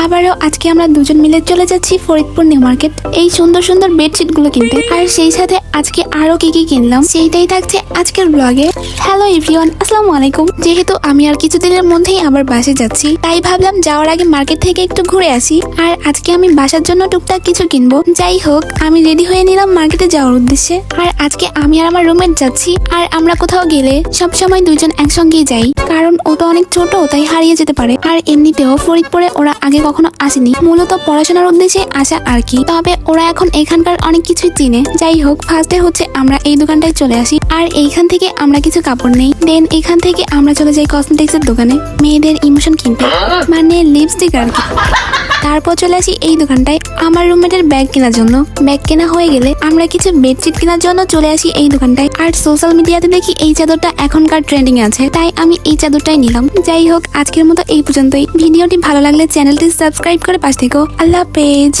আবারও আজকে আমরা দুজন মিলে চলে যাচ্ছি ফরিদপুর নিউ মার্কেট এই সুন্দর সুন্দর বেডশিট গুলো কিনতে। আর সেই সাথে আজকে আরো কি কি কিনলাম সেইটাই থাকছে আজকের ব্লগে। হ্যালো এভরিওয়ান, আসসালামু আলাইকুম। যেহেতু আমি আর কিছুদিনের মধ্যেই আবার বাসে যাচ্ছি, তাই ভাবলাম যাওয়ার আগে মার্কেট থেকে একটু ঘুরে আসি। আর আজকে আমি বাসার জন্য টুকটাক কিছু কিনবো। যাই হোক, আমি রেডি হয়ে নিলাম মার্কেটে যাওয়ার উদ্দেশ্যে। আর আজকে আমি আর আমার রুমমেট যাচ্ছি। আর আমরা কোথাও গেলে সবসময় দুইজন একসঙ্গেই যাই, কারণ ও তো অনেক ছোট, তাই হারিয়ে যেতে পারে। আর এমনিতেও ফরিদপুরে ওরা আগে কখনো আসেনি, মূলত পড়াশোনার উদ্দেশ্যে আসা আর কি। তবে ওরা এখন এখানকার অনেক কিছুই চিনে। যাই হোক, ফার্স্টে হচ্ছে আমরা এই দোকানটায় চলে আসি। আর এইখান থেকে আমরা কিছু কাপড় নেই। দেন এখান থেকে আমরা চলে যাই কসমেটিক্স এর দোকানে মেয়েদের ইমোশন কিনতে, মানে লিপস্টিক আর কি। তারপর চলে আসি এই দোকানটায় আমার রুমমেটের ব্যাগ কেনার জন্য। ব্যাগ কেনা হয়ে গেলে আমরা কিছু বেডশিট কেনার জন্য চলে আসি এই দোকানটায়। আর সোশ্যাল মিডিয়াতে দেখি এই চাদরটা এখনকার ট্রেন্ডিং আছে, তাই আমি এই চাদরটাই নিলাম। যাই হোক, আজকের মতো এই পর্যন্তই। ভিডিওটি ভালো লাগলে চ্যানেলটি সাবস্ক্রাইব করে পাশ থেকো। আল্লাহ হাফেজ।